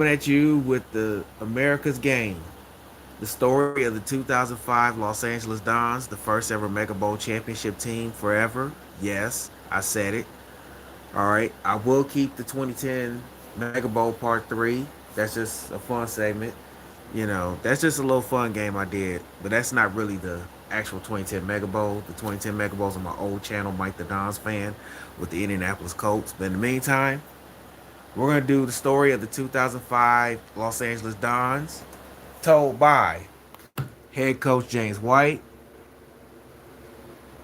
at you with the America's Game, the story of the 2005 Los Angeles Dons, the first ever Mega Bowl championship team forever. Yes, I said it. All right, I will keep the 2010 Mega Bowl Part 3. That's just a fun segment. That's just a little fun game I did, but that's not really the actual 2010 Mega Bowl. The 2010 Mega Bowl's on my old channel, Mike the Dons fan, with the Indianapolis Colts. But in the meantime, we're going to do the story of the 2005 Los Angeles Dons, told by head coach James White,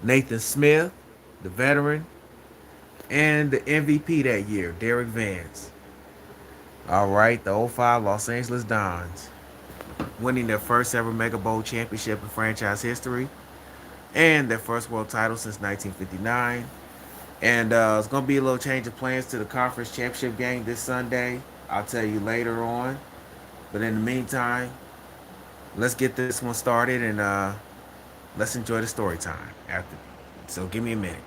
Nathan Smith, the veteran, and the MVP that year, Derek Vance. All right, the '05 Los Angeles Dons, winning their first ever Mega Bowl championship in franchise history and their first world title since 1959. And it's going to be a little change of plans to the conference championship game this Sunday. I'll tell you later on. But in the meantime, let's get this one started and let's enjoy the story time after. So give me a minute.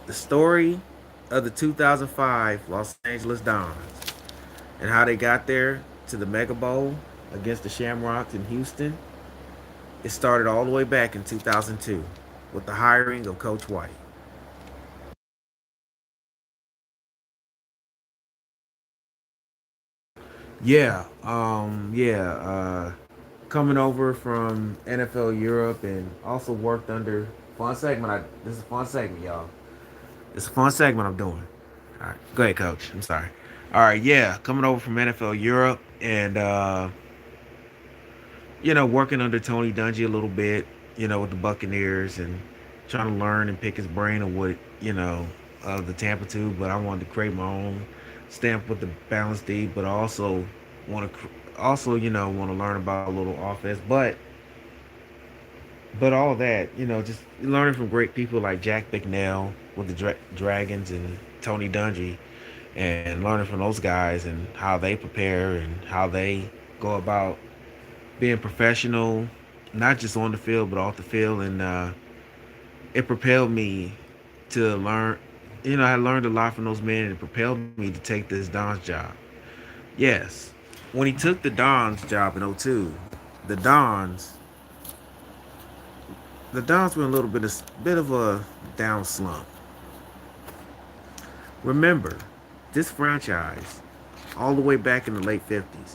The story of the 2005 Los Angeles Dons and how they got there to the Mega Bowl against the Shamrocks in Houston. It started all the way back in 2002 with the hiring of Coach White. Coming over from NFL Europe and also worked under fun segment. This is a fun segment, y'all. It's a fun segment I'm doing. All right, go ahead, Coach. I'm sorry. All right, yeah, coming over from NFL Europe and working under Tony Dungy a little bit, with the Buccaneers and trying to learn and pick his brain on what the Tampa 2. But I wanted to create my own stamp with the balance D, but I also want to want to learn about a little offense, but all that, just learning from great people like Jack Bicknell with the Dragons and Tony Dungy, and learning from those guys and how they prepare and how they go about being professional, not just on the field but off the field, and it propelled me to learn. I learned a lot from those men, and it propelled me to take this Don's job. Yes, when he took the Don's job in '02, the Dons the Dons were in a bit of a down slump. Remember, this franchise, all the way back in the late '50s,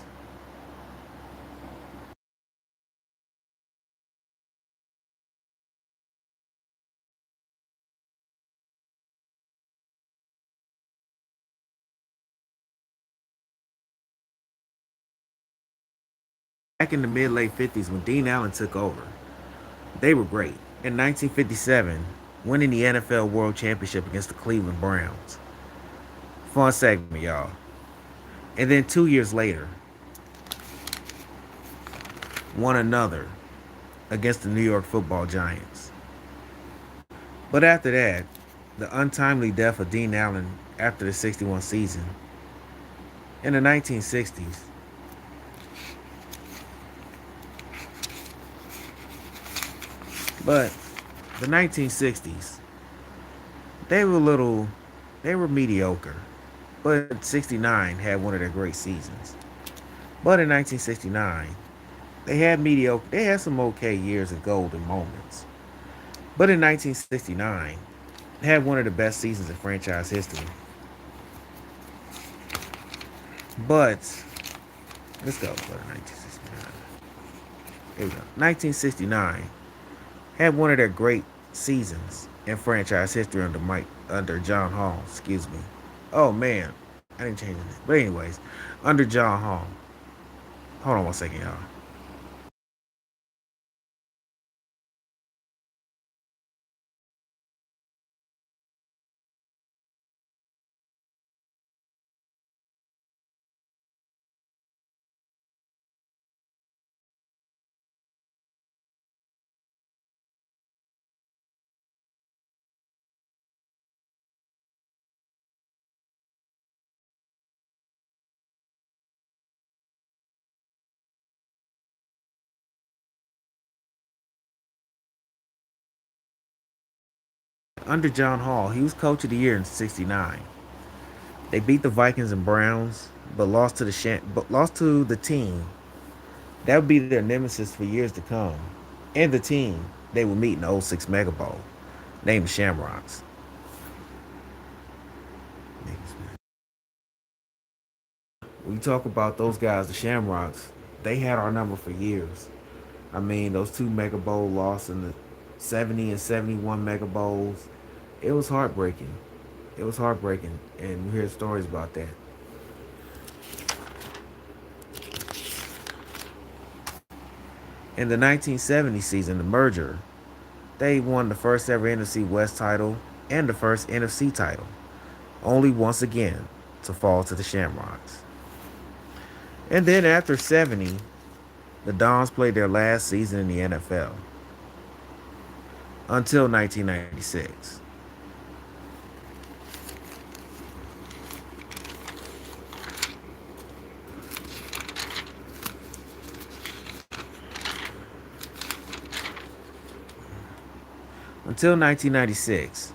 back in the mid late '50s when Dean Allen took over, they were great. In 1957, winning the NFL World Championship against the Cleveland Browns. Fun segment, y'all. And then 2 years later, won another against the New York Football Giants. But after that, the untimely death of Dean Allen after the '61 season, in the 1960s, but the 1960s, they were little, they were mediocre. But '69 had one of their great seasons. But in 1969, they had some okay years of golden moments. But in 1969, they had one of the best seasons in franchise history. But let's go for 1969. Here we go. 1969 had one of their great seasons. in franchise history under John Hall. Excuse me. Oh man, I didn't change it. But anyways, under John Hall. Hold on one second, y'all. Under John Hall, he was coach of the year in '69. They beat the Vikings and Browns, but lost to the team that would be their nemesis for years to come, and the team they would meet in the '06 Mega Bowl, named the Shamrocks. When you talk about those guys, the Shamrocks, they had our number for years. I mean, those two Mega Bowl losses in the '70 and '71 Mega Bowls, it was heartbreaking. It was heartbreaking, and we hear stories about that. In the 1970 season, the merger, they won the first ever NFC West title and the first NFC title, only once again to fall to the Shamrocks. And then after '70, the Dons played their last season in the NFL until 1996. Until 1996,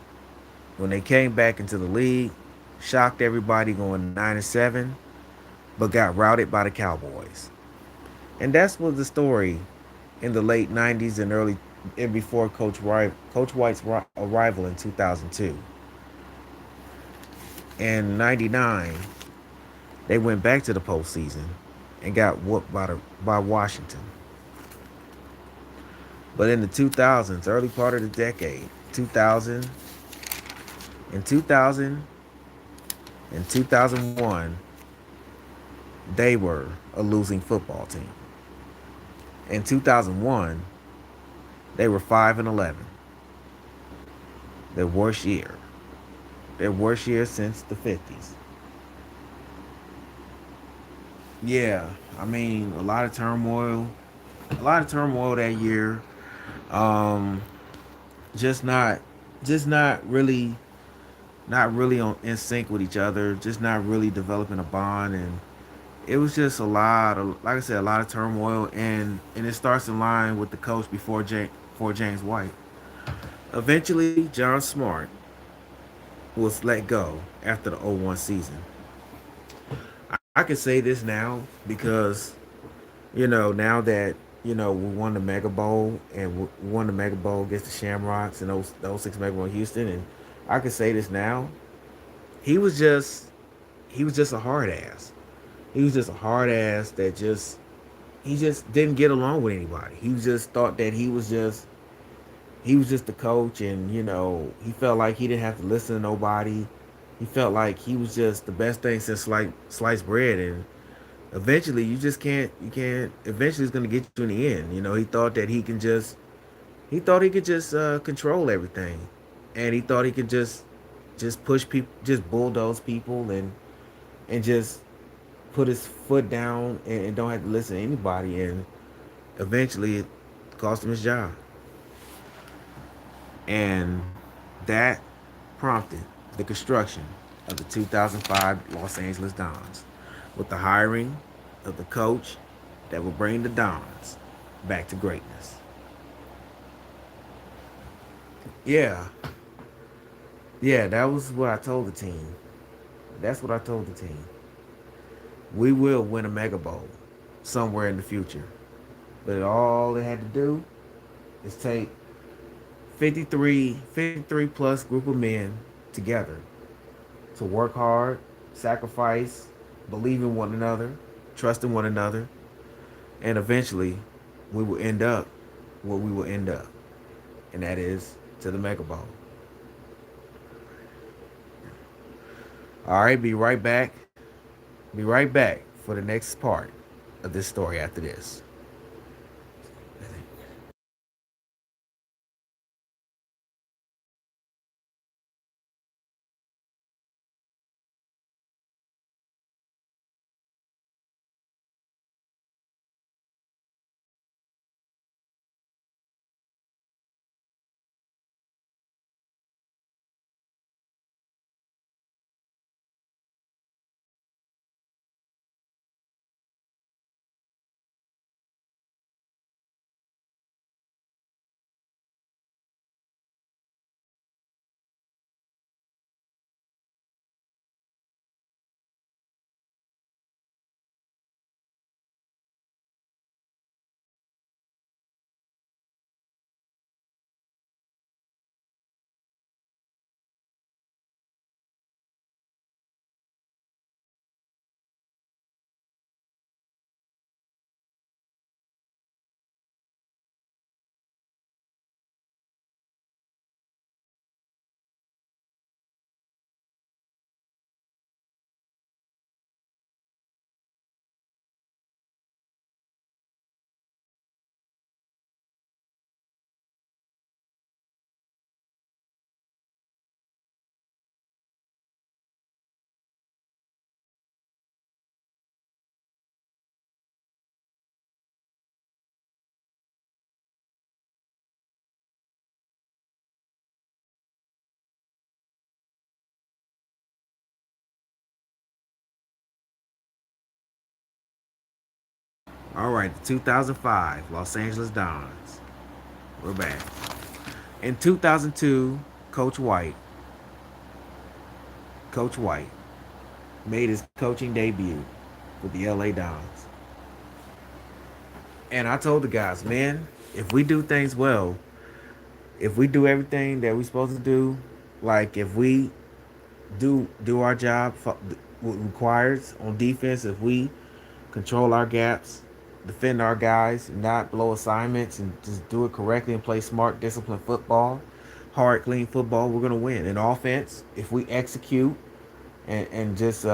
when they came back into the league, shocked everybody going 9-7, but got routed by the Cowboys. And that's was the story in the late '90s and early and before Coach White's arrival in 2002. In '99, they went back to the postseason and got whooped by Washington. But in the 2000s, early part of the decade, 2000 and 2000 and 2001, they were a losing football team. In 2001, they were 5-11, their worst year, their worst year since the '50s. Yeah, I mean, a lot of turmoil that year. Um, just not, just not really on in sync with each other. Just not really developing a bond, and it was just a lot of, like I said, a lot of turmoil, and it starts in line with the coach before James White. Eventually, John Smart was let go after the '01 season. I can say this now because now that we won the Mega Bowl and we won the Mega Bowl against the Shamrocks and those '06 Mega Bowl in Houston, and I can say this now. He was just he was just a hard ass. He was just a hard ass that just he just didn't get along with anybody. He just thought that he was just the coach, and he felt like he didn't have to listen to nobody. He felt like he was just the best thing since sliced bread, and eventually you can't. Eventually, it's gonna get you in the end. He thought that he thought he could just control everything, and he thought he could just push people, just bulldoze people, and just put his foot down and don't have to listen to anybody, and eventually it cost him his job. And that prompted the construction of the 2005 Los Angeles Dons with the hiring of the coach that will bring the Dons back to greatness. Yeah, yeah, that was what I told the team. That's what I told the team. We will win a Mega Bowl somewhere in the future. But all it had to do is take 53 plus group of men together to work hard, sacrifice, believe in one another, trust in one another, and eventually we will end up where we will end up, and that is to the Mega Bowl. All right, be right back. Be right back for the next part of this story after this. All right, the 2005 Los Angeles Dons. We're back. In 2002, Coach White, Coach White made his coaching debut with the LA Dons. And I told the guys, man, if we do things well, if we do everything that we're supposed to do, like if we do our job what requires on defense, if we control our gaps, defend our guys, not blow assignments, and just do it correctly and play smart, disciplined football, hard, clean football, we're gonna win. In offense, if we execute and just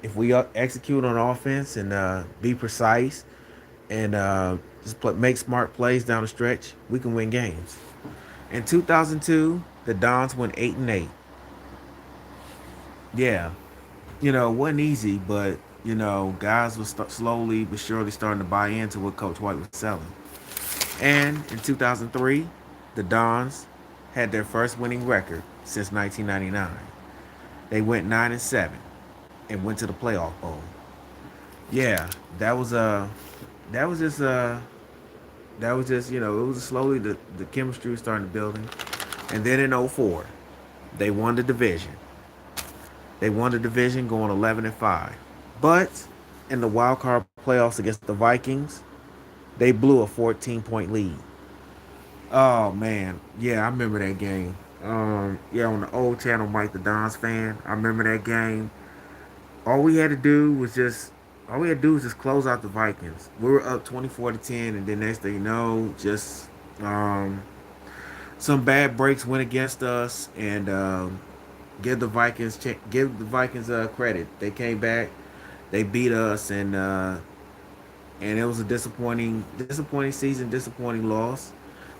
if we execute on offense and be precise and just make smart plays down the stretch, we can win games. In 2002, the Dons went 8-8. Yeah, it wasn't easy, but guys was slowly but surely starting to buy into what Coach White was selling. And in 2003, the Dons had their first winning record since 1999. They went 9-7 and went to the playoff bowl. Yeah, that was just it was slowly the chemistry was starting to building. And then in '04, they won the division. They won the division going 11-5. But in the wild card playoffs against the Vikings, they blew a 14-point lead. Oh man, yeah, I remember that game. Yeah, on the old channel, Mike the Dons fan. I remember that game. All we had to do was just all we had to do was just close out the Vikings. We were up 24-10, and then next thing you know, just some bad breaks went against us, and give the Vikings credit. They came back, they beat us, and it was a disappointing season, disappointing loss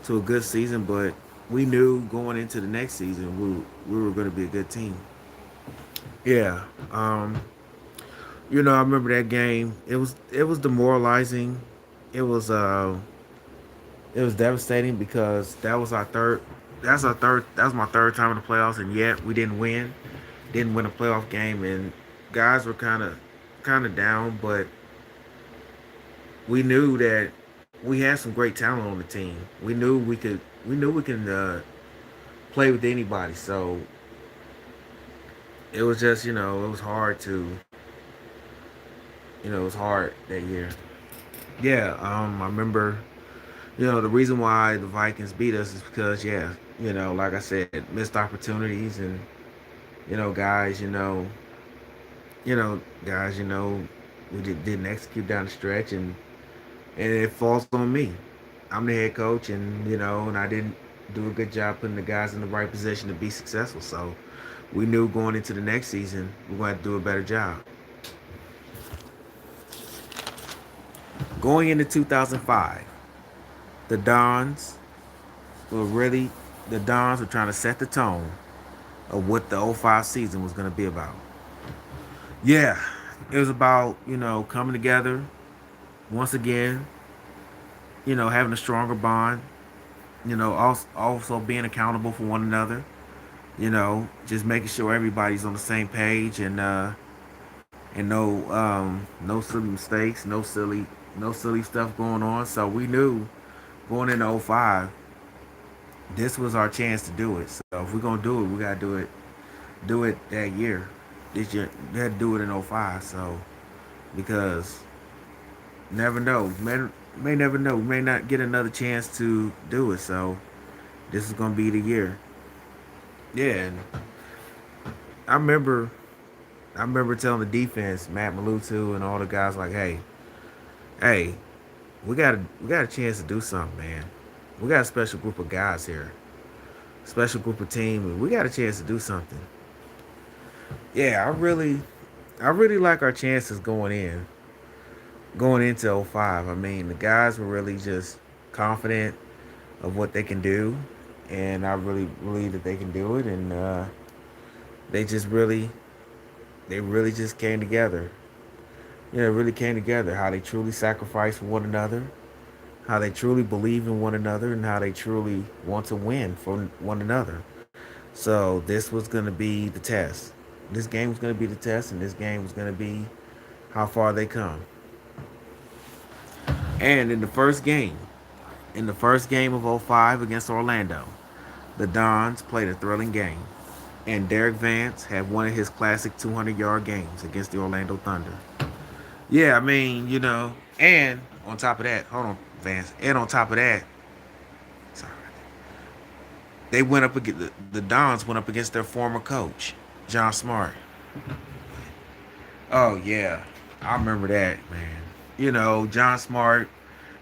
to a good season. But we knew going into the next season we were going to be a good team. Yeah, I remember that game. It was demoralizing. It was uh it was devastating because that was our third. That was my third time in the playoffs, and yet we didn't win. Didn't win a playoff game, and guys were kind of down, but we knew that we had some great talent on the team. We knew we could play with anybody. So it was just it was hard to it was hard that year. Yeah, I remember the reason why the Vikings beat us is because like I said, missed opportunities and guys guys we didn't execute down the stretch, and it falls on me. I'm the head coach, and and I didn't. do a good job putting the guys in the right position to be successful. So we knew going into the next season we're going to do a better job. Going into 2005, the Dons were really the Dons were trying to set the tone of what the '05 season was going to be about. Yeah, it was about coming together once again, having a stronger bond, also being accountable for one another, just making sure everybody's on the same page and no silly mistakes, no silly stuff going on. So we knew going into '05, this was our chance to do it. So if we're gonna do it, we gotta do it that year. This year we had to do it in '05. So because never know, may never know, we may not get another chance to do it. So this is gonna be the year. Yeah, and I remember I remember telling the defense, Matt Malutu and all the guys like, hey, we got a chance to do something, man. We got a special group of guys here, special group of team, and we got a chance to do something. Yeah, I really like our chances going into '05. I mean, the guys were really just confident of what they can do, and I really believe that they can do it, and they just really they really just came together. Really came together. How they truly sacrifice for one another, how they truly believe in one another, and how they truly want to win for one another. So this was going to be the test. This game was going to be the test, and this game was going to be how far they come. And in the first game of '05 against Orlando, the Dons played a thrilling game, and Derek Vance had one of his classic 200-yard games against the Orlando Thunder. Yeah, I mean, and on top of that, hold on, Vance, and on top of that, sorry, they went up against the Dons went up against their former coach, John Smart. Oh yeah, I remember that, man. John Smart.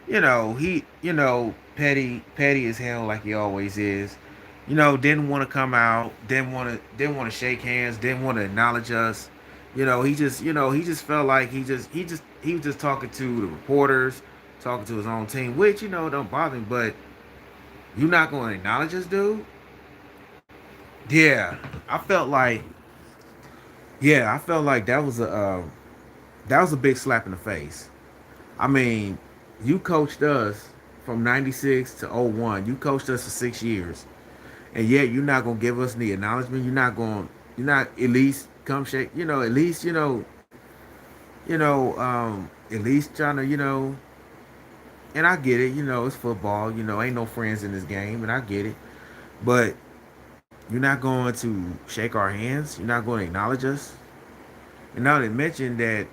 He, petty as hell like he always is. Didn't want to come out, didn't want to shake hands, didn't want to acknowledge us. He just felt like he was just talking to the reporters, talking to his own team, which don't bother me. But you not going to acknowledge us, dude? Yeah, I felt like that was a big slap in the face. I mean, you coached us from '96 to '01. You coached us for 6 years, and yet you're not gonna give us the acknowledgement. You're not at least come shake. At least at least trying to And I get it. It's football. Ain't no friends in this game, and I get it. But you're not going to shake our hands. You're not going to acknowledge us. And now they mentioned that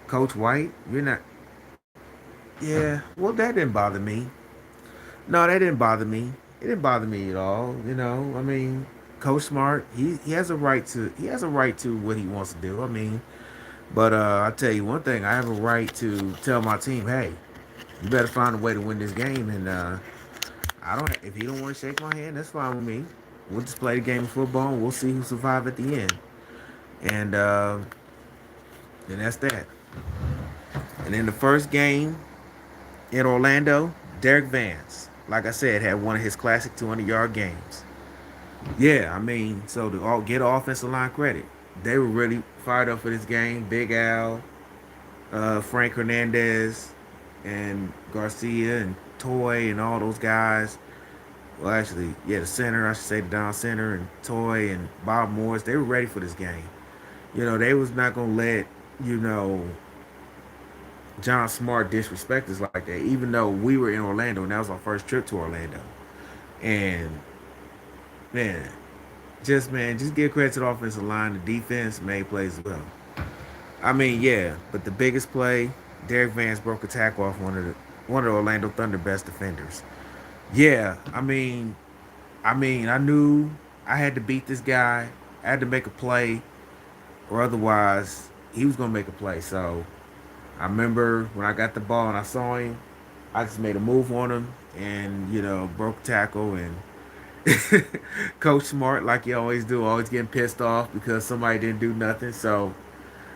Coach White, you're not. Yeah, well, that didn't bother me. No, that didn't bother me. It didn't bother me at all. I mean, Coach Smart, he has a right to what he wants to do. I mean, but I tell you one thing, I have a right to tell my team, hey, you better find a way to win this game. And I don't. If he don't want to shake my hand, that's fine with me. We'll just play the game of football, and we'll see who survive at the end. And that's that. And in the first game in Orlando, Derek Vance, like I said, had one of his classic 200-yard games. Yeah, I mean, so to all get offensive line credit, they were really fired up for this game. Big Al, Frank Hernandez, and Garcia and Toy and all those guys. Well, actually, yeah, the center, I should say the down center and Toy and Bob Morris, they were ready for this game. They was not gonna let you know John Smart disrespect us like that, even though we were in Orlando and that was our first trip to Orlando. And man, just give credit to the offensive line. The defense made plays as well. I mean, yeah, but the biggest play, Derek Vance broke a tackle off one of the Orlando Thunder best defenders. Yeah, I mean, I knew I had to beat this guy. I had to make a play, or otherwise he was gonna make a play. So I remember when I got the ball and I saw him, I just made a move on him, and broke tackle and Coach Smart, like you always do, always getting pissed off because somebody didn't do nothing. So,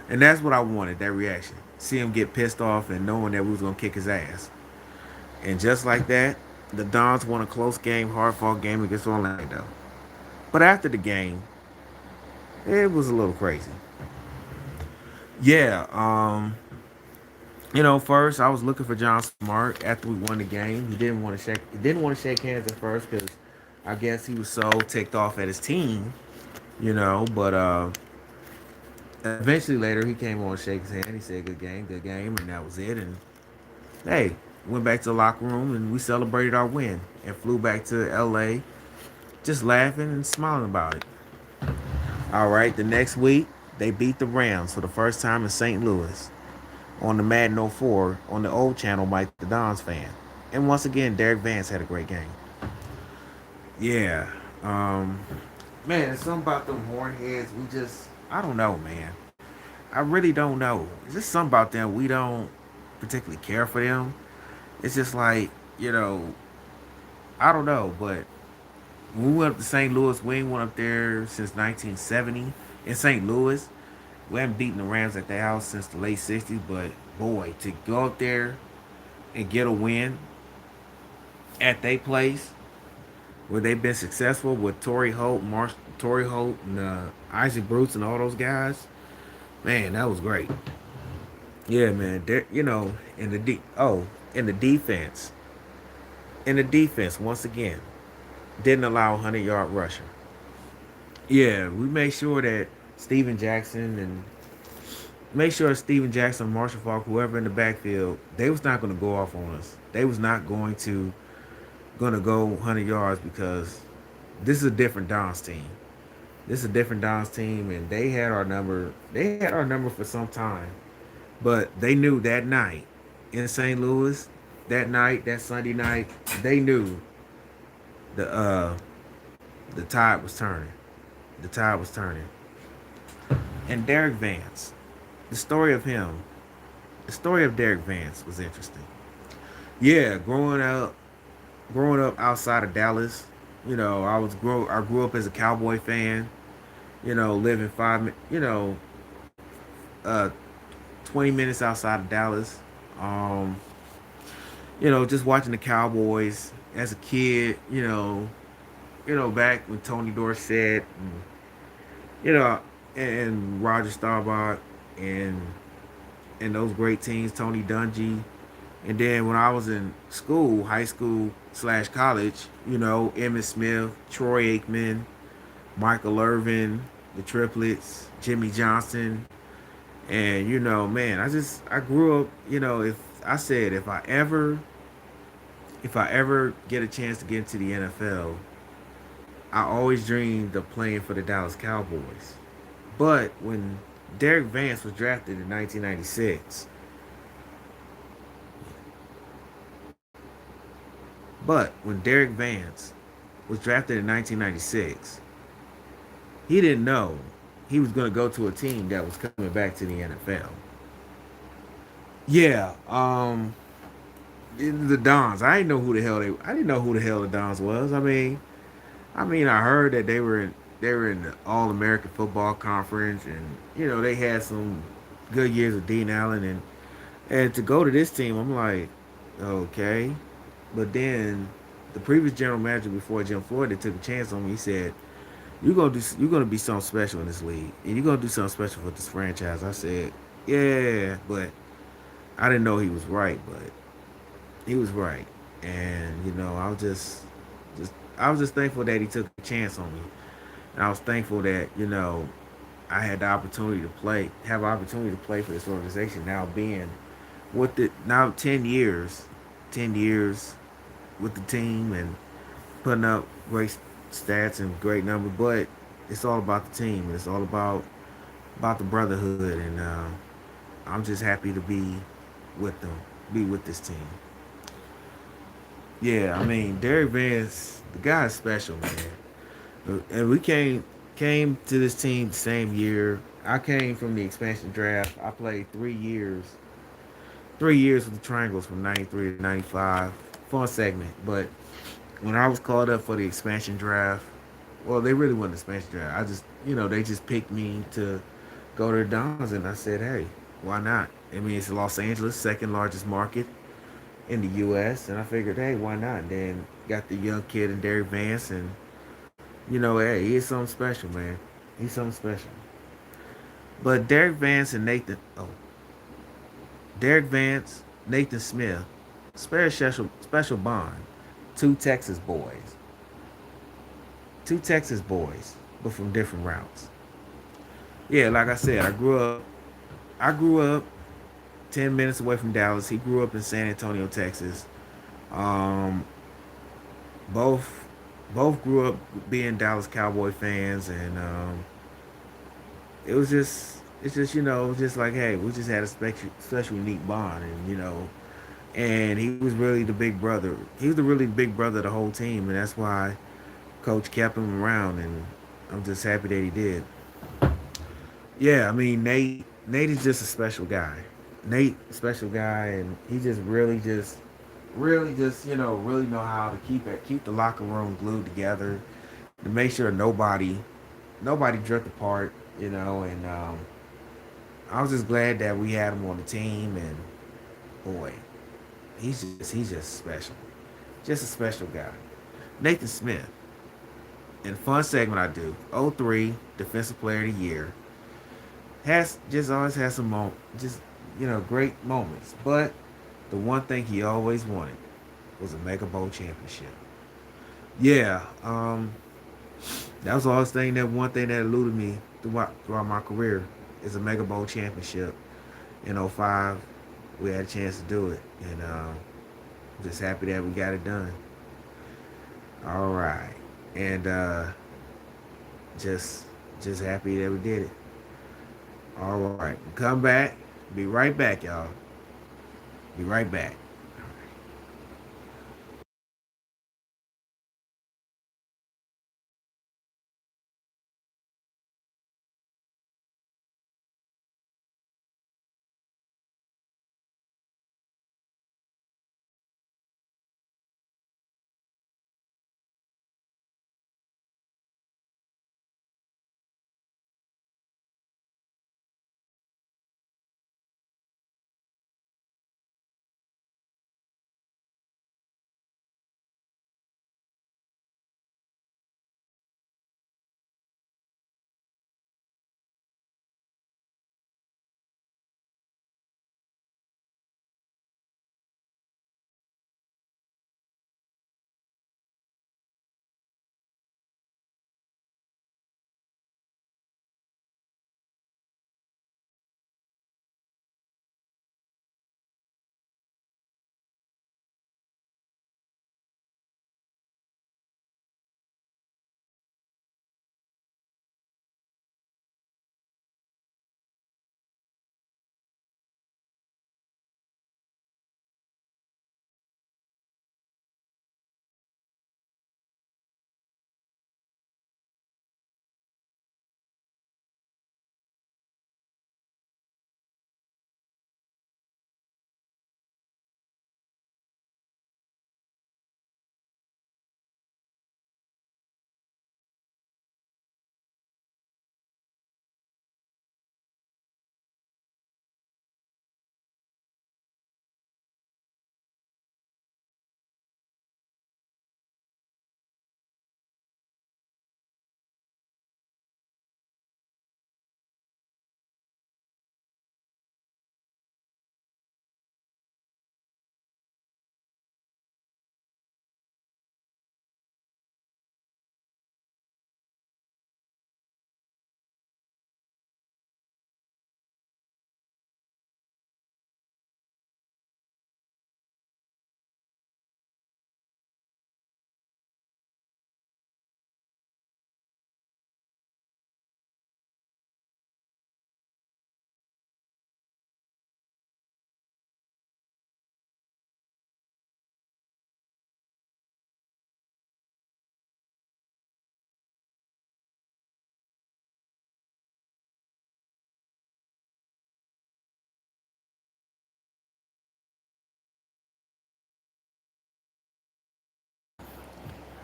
and that's what I wanted, that reaction. See him get pissed off and knowing that we was gonna kick his ass. And just like that, the Dons won a close game, hard fought game against Orlando. But after the game, it was a little crazy. Yeah, first I was looking for John Smart after we won the game. He didn't want to shake hands at first because I guess he was so ticked off at his team, but eventually later he came on to shake his hand. He said good game, and that was it. And hey, went back to the locker room and we celebrated our win and flew back to LA just laughing and smiling about it. All right, the next week they beat the Rams for the first time in St. Louis on the Madden 04 on the old channel Mike the Don's fan. And once again, Derek Vance had a great game. Yeah. Um, Man, it's something about them hornheads. I don't know, man. I really don't know. It's just something about them. We don't particularly care for them. It's just like, I don't know. But when we went up to St. Louis, we ain't went up there since 1970 in St. Louis. We haven't beaten the Rams at their house since the late 60s. But boy, to go up there and get a win at their place where they've been successful with Torrey Holt, and Isaac Bruce, and all those guys. Man, that was great. Yeah, man. In the defense, once again, didn't allow a 100-yard rusher. Yeah, we made sure that Steven Jackson and Steven Jackson, Marshall Falk, whoever in the backfield, they was not going to go off on us. They was not going to go 100 yards because this is a different Dons team. This is a different Dons team, and they had our number. They had our number for some time, but they knew that night in St. Louis, that Sunday night, they knew the uh the tide was turning. The tide was turning. And Derek Vance, the story of him, the story of Derek Vance was interesting. Yeah, growing up outside of Dallas, I grew up as a Cowboy fan. Living 20 minutes outside of Dallas. Um, just watching the Cowboys as a kid. Back when Tony Dorsett you know, and Roger Staubach and those great teams, Tony Dungy. And then when I was in school, high school slash college, Emmitt Smith, Troy Aikman, Michael Irvin, the triplets, Jimmy Johnson, and man, I grew up. If I said if I ever get a chance to get into the NFL, I always dreamed of playing for the Dallas Cowboys. But when Derek Vance was drafted in 1996, when Derek Vance was drafted in 1996, he didn't know he was going to go to a team that was coming back to the NFL. Yeah, the Dons. I didn't know who the hell the Dons was. I heard that they were in the All American Football Conference, and they had some good years with Dean Allen, and to go to this team, I'm like, okay, but then the previous general manager before Jim Floyd that took a chance on me, he said, you're gonna be something special in this league, and you're gonna do something special for this franchise. I said, yeah, but I didn't know he was right, but he was right, and I was just thankful that he took a chance on me, and I was thankful that I had the opportunity to play for this organization. Now being with it now 10 years with the team and putting up great stats and great numbers, but it's all about the team. It's all about the brotherhood, and I'm just happy to with them, be with this team. Yeah, Derek Vance, the guy is special, man. And we came to this team the same year. I came from the expansion draft. I played 3 years with the Triangles from '93 to '95. fun segment. But when I was called up for the expansion draft, well, they really wasn't expansion draft. I just, they just picked me to go to the Dons, and I said, hey, why not? I mean, it's Los Angeles, second largest market in the U.S., and I figured, hey, why not? And then got the young kid in Derek Vance, and hey, he's something special, man. He's something special. But Derek Vance, Nathan Smith, special bond. Two Texas boys, two Texas boys, but from different routes. Yeah, like I said, I grew up 10 minutes away from Dallas. He grew up in San Antonio, Texas. Um, both both grew up being Dallas Cowboy fans, and it's just just like, hey, we just had a special unique bond, and and he was really the big brother. He was the really big brother of the whole team, and that's why coach kept him around, and I'm just happy that he did. Yeah, I mean, Nate is just a special guy. Nate, special guy, and he just really just really know how to keep the locker room glued together, to make sure nobody drift apart, and I was just glad that we had him on the team, and boy, he's just special, just a special guy. Nathan Smith, in a fun segment I do, '03 Defensive Player of the Year, has just always has some just great moments, but the one thing he always wanted was a Mega Bowl championship. Yeah, that was always thing that one thing that eluded me throughout my career is a Mega Bowl championship. In '05, we had a chance to do it, and I'm just happy that we got it done. All right, and just just happy that we did it. All right, come back. Be right back, y'all. Be right back.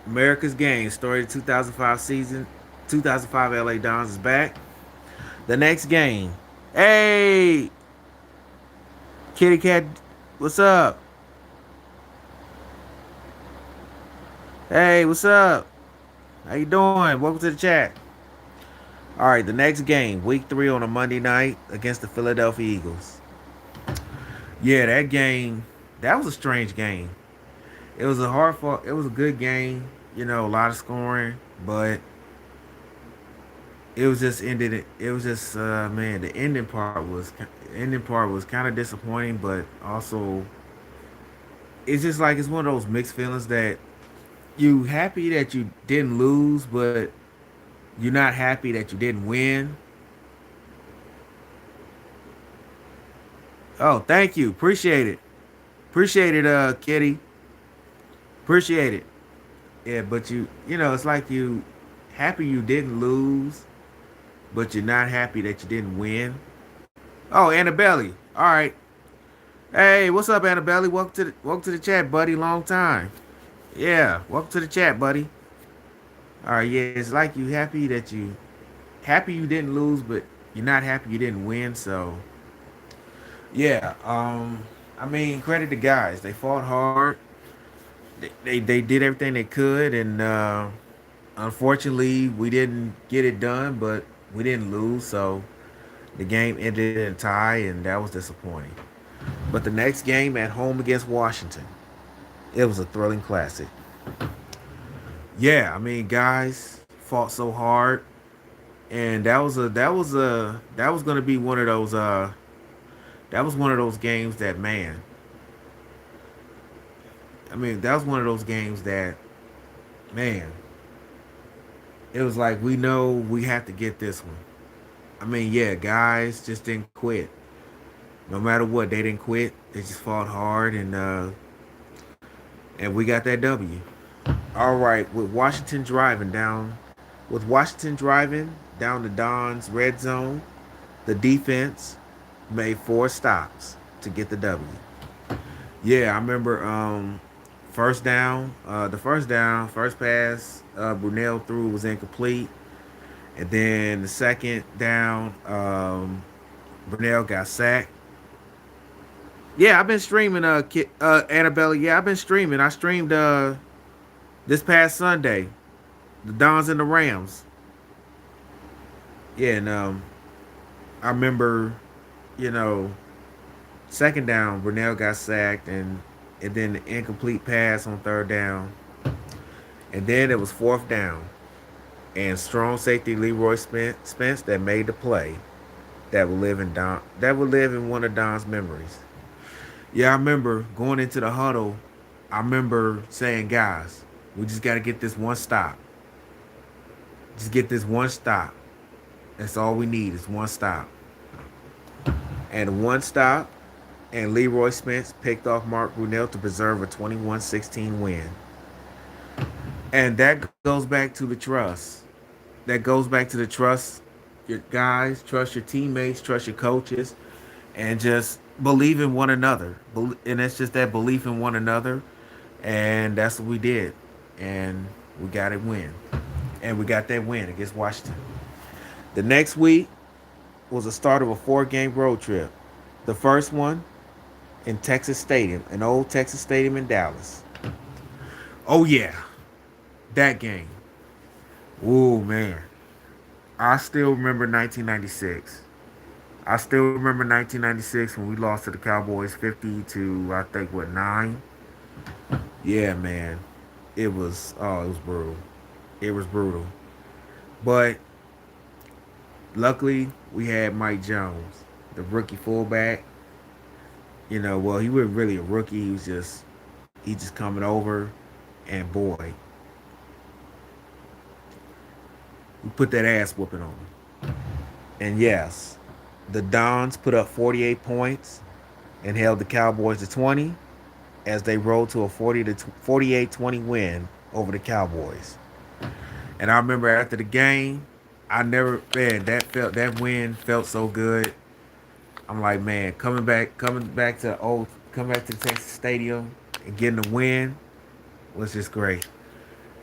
America's game, story of the 2005 season. 2005 LA Dons is back. The next game. Hey, Kitty Cat, what's up? Hey, what's up? How you doing? Welcome to the chat. All right, the next game, week 3 on a Monday night against the Philadelphia Eagles. Yeah, that game, that was a strange game. It was a hard fought. It was a good game. You know, a lot of scoring, but it was just ended. It was just man. The ending part was kind of disappointing, but also it's just like it's one of those mixed feelings that you happy that you didn't lose, but you're not happy that you didn't win. Oh, thank you. Appreciate it. Appreciate it, Kitty. Appreciate it. Yeah, but you know, it's like you happy you didn't lose, but you're not happy that you didn't win. Oh, Annabelle. All right. Hey, what's up, Annabelle? Welcome to the chat, buddy. Long time. Yeah, welcome to the chat, buddy. All right, yeah, it's like you happy you didn't lose, but you're not happy you didn't win. So yeah, I mean, credit the guys. They fought hard. They did everything they could, and unfortunately, we didn't get it done, but we didn't lose. So the game ended in a tie, and that was disappointing. But the next game at home against Washington, it was a thrilling classic. Yeah, I mean, guys fought so hard, and that was gonna be one of those that was one of those games that, man. I mean, that was one of those games that, man. It was like we know we have to get this one. I mean, yeah, guys just didn't quit. No matter what, they didn't quit. They just fought hard, and we got that W. All right, with Washington driving down the Don's red zone, the defense made 4 stops to get the W. Yeah, I remember first down, first pass Brunel threw was incomplete, and then the second down, Brunel got sacked. Yeah, I've been streaming Annabella. Yeah, I've been streaming. I streamed this past Sunday, the Dons and the Rams. Yeah, and I remember, you know, second down, Brunel got sacked, and then the incomplete pass on third down, and then it was fourth down, and strong safety Leroy Spence that made the play that will live in one of Don's memories. Yeah, I remember going into the huddle. I remember saying, guys, we just got to get this one stop. Just get this one stop. That's all we need is one stop. And one stop, and Leroy Spence picked off Mark Brunell to preserve a 21-16 win. And that goes back to the trust. That goes back to the trust your guys, trust your teammates, trust your coaches, and just believe in one another. And it's just that belief in one another. And that's what we did. And we got it win. And we got that win against Washington. The next week was the start of a 4-game road trip. The first one in Texas Stadium, an old Texas Stadium in Dallas. Oh yeah, that game. Oh man, I still remember 1996. I still remember 1996 when we lost to the Cowboys 50 to I think what 9. Yeah, man, it was brutal. It was brutal. But luckily we had Mike Jones, the rookie fullback. You know, well, he wasn't really a rookie. He just coming over, and boy, we put that ass whooping on him. And yes, the Dons put up 48 points and held the Cowboys to 20 as they rolled to a 48-20 win over the Cowboys. And I remember after the game, I never man that win felt so good. I'm like, man, coming back to the Texas Stadium and getting a win was just great.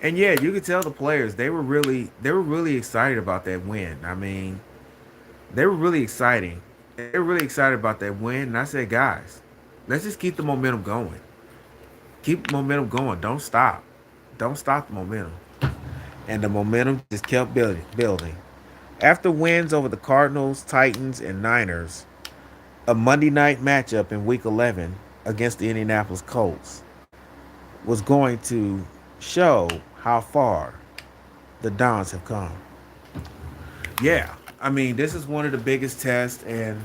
And yeah, you could tell the players they were really excited about that win. I mean, they were really exciting. They were really excited about that win. And I said, guys, let's just keep the momentum going. Keep the momentum going. Don't stop. Don't stop the momentum. And the momentum just kept building. After wins over the Cardinals, Titans, and Niners, a Monday night matchup in Week 11 against the Indianapolis Colts was going to show how far the Dons have come. Yeah, I mean, this is one of the biggest tests, and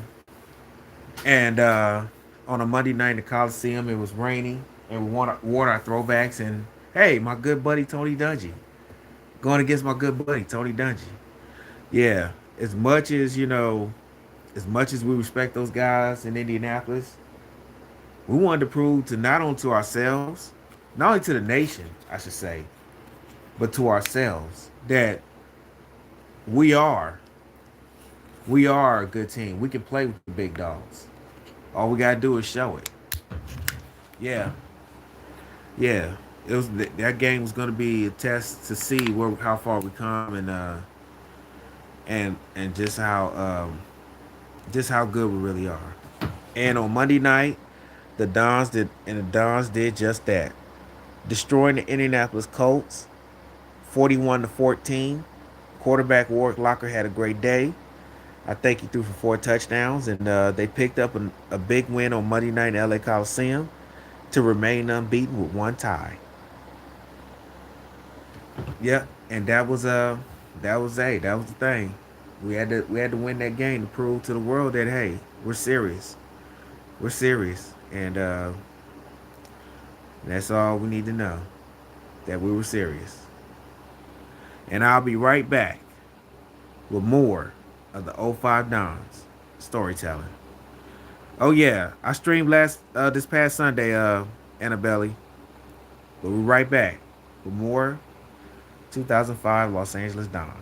on a Monday night in the Coliseum, it was raining, and we wore our throwbacks. And hey, my good buddy Tony Dungy going against my good buddy Tony Dungy. Yeah, as much as as much as we respect those guys in Indianapolis, we wanted to prove to not only to ourselves, not only to the nation, I should say, but to ourselves that we are we are a good team. We can play with the big dogs. All we gotta do is show it. Yeah, yeah. That game was gonna be a test to see where how far we come and just how good we really are. And on Monday night, the Dons did just that, destroying the Indianapolis Colts 41-14. Quarterback Warwick Locker had a great day. I think he threw for 4 touchdowns, and they picked up a big win on Monday night in LA Coliseum to remain unbeaten with one tie. Yep, and that was the thing. We had to win that game to prove to the world that hey, we're serious. We're serious, and that's all we need to know, that we were serious. And I'll be right back with more of the '05 Dons storytelling. Oh yeah, I streamed this past Sunday, Annabelle. But we're right back with more 2005 Los Angeles Dons.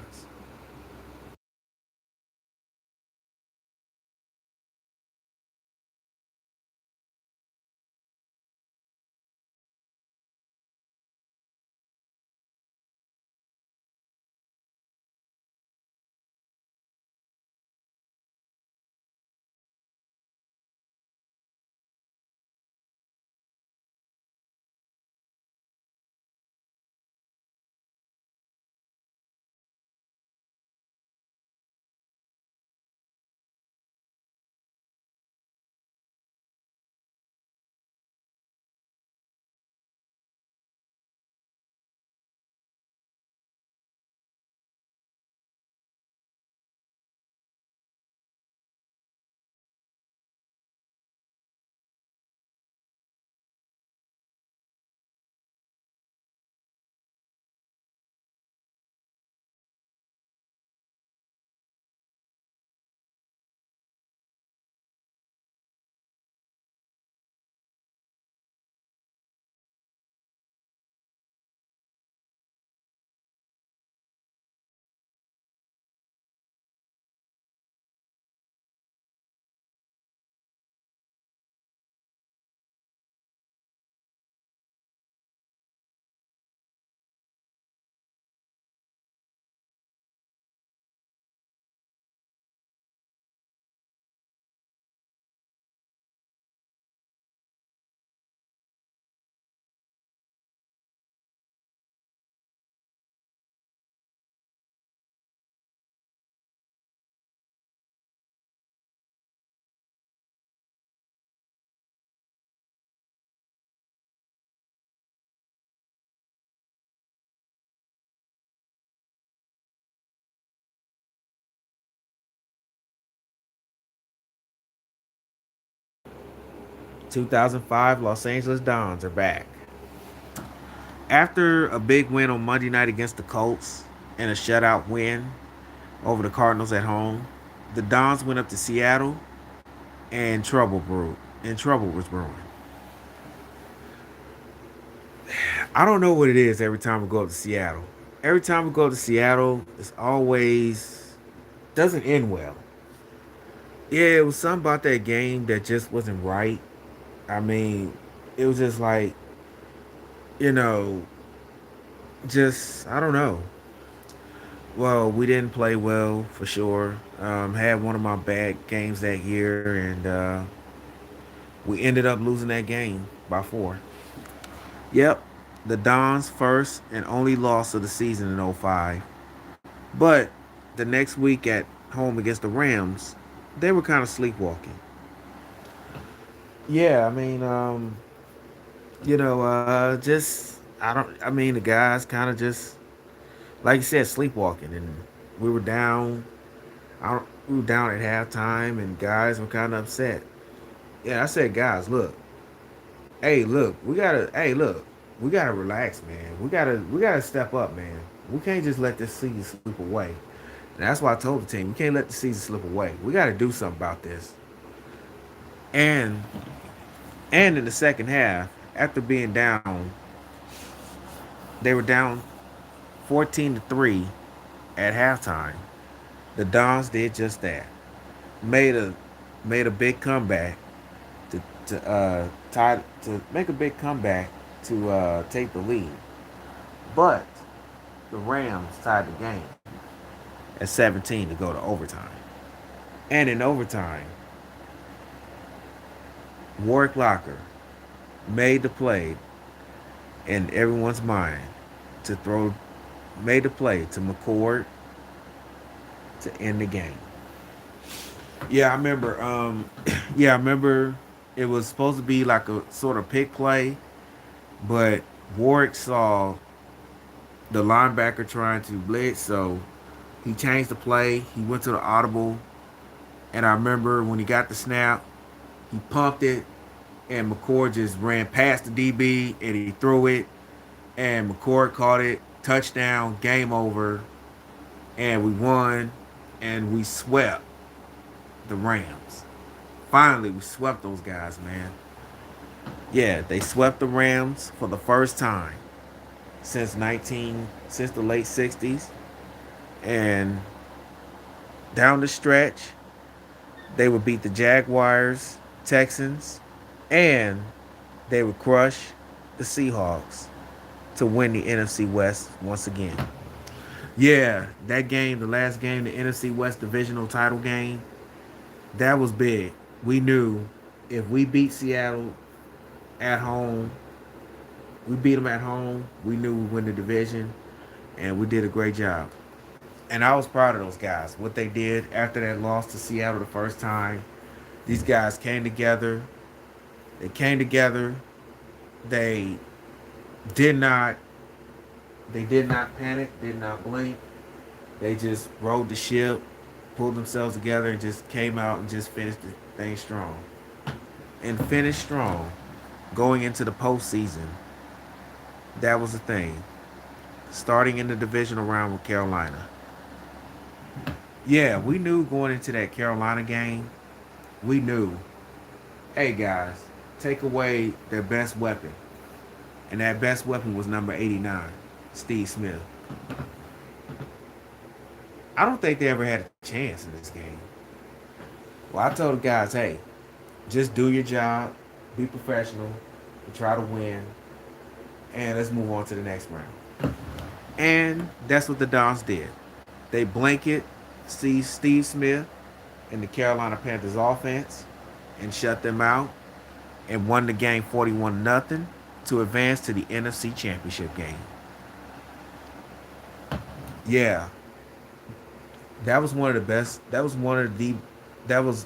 2005 Los Angeles Dons are back. After a big win on Monday night against the Colts and a shutout win over the Cardinals at home, the Dons went up to Seattle and trouble brewed. And trouble was brewing. I don't know what it is every time we go up to Seattle. Every time we go to Seattle, it's always doesn't end well. Yeah, it was something about that game that just wasn't right. I mean, it was just like, you know, just I don't know. Well, we didn't play well for sure. Had one of my bad games that year, and we ended up losing that game by 4. Yep, the Dons' first and only loss of the season in '05. But the next week at home against the Rams, they were kind of sleepwalking. Yeah, I mean, just I don't. I mean, the guys kind of just like you said, sleepwalking, and we were down. We were down at halftime, and guys were kind of upset. Yeah, I said, guys, look, hey, look, we gotta relax, man. We gotta step up, man. We can't just let this season slip away. And that's why I told the team, we can't let the season slip away. We gotta do something about this. And in the second half, after being down, they were down 14-3 at halftime. The Dons did just that. Made a made a big comeback to make a big comeback to take the lead. But the Rams tied the game at 17 to go to overtime. And in overtime, Warwick Locker made the play in everyone's mind to throw made the play to McCord to end the game. Yeah, I remember. Yeah, I remember. It was supposed to be like a sort of pick play, but Warwick saw the linebacker trying to blitz, so he changed the play. He went to the audible, and I remember when he got the snap, he pumped it, and McCord just ran past the DB and he threw it, and McCord caught it, touchdown, game over, and we won, and we swept the Rams. Finally, we swept those guys, man. Yeah, they swept the Rams for the first time since the late '60s, and down the stretch, they would beat the Jaguars, Texans, and they would crush the Seahawks to win the NFC West once again. Yeah, that game, the last game, the NFC West divisional title game, that was big. We knew if we beat Seattle at home, we beat them at home, we knew we win the division, and we did a great job. And I was proud of those guys. What they did after that loss to Seattle the first time, these guys came together. They came together. They did not they did not panic, did not blink. They just rode the ship, pulled themselves together, and just came out and just finished the thing strong. And finished strong going into the postseason. That was the thing. Starting in the divisional round with Carolina. Yeah, we knew going into that Carolina game, we knew, hey guys, take away their best weapon. And that best weapon was number 89, Steve Smith. I don't think they ever had a chance in this game. Well, I told the guys, hey, just do your job, be professional, and try to win, and let's move on to the next round. And that's what the Dons did. They blanket Steve Smith and the Carolina Panthers offense and shut them out and won the game 41 nothing to advance to the NFC Championship game. Yeah, that was one of the best. That was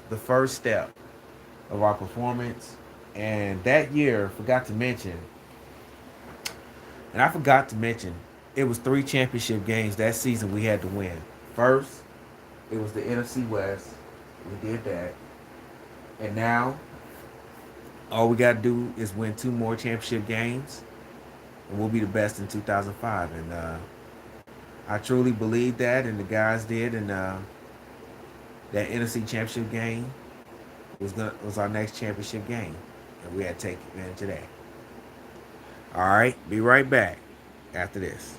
the first step of our performance. And that year, I forgot to mention, it was 3 championship games that season we had to win. First, it was the NFC West. We did that. And now, all we got to do is win 2 more championship games, and we'll be the best in 2005. And I truly believe that, and the guys did. And that NFC Championship game was our next championship game, and we had to take advantage of that. All right, be right back after this.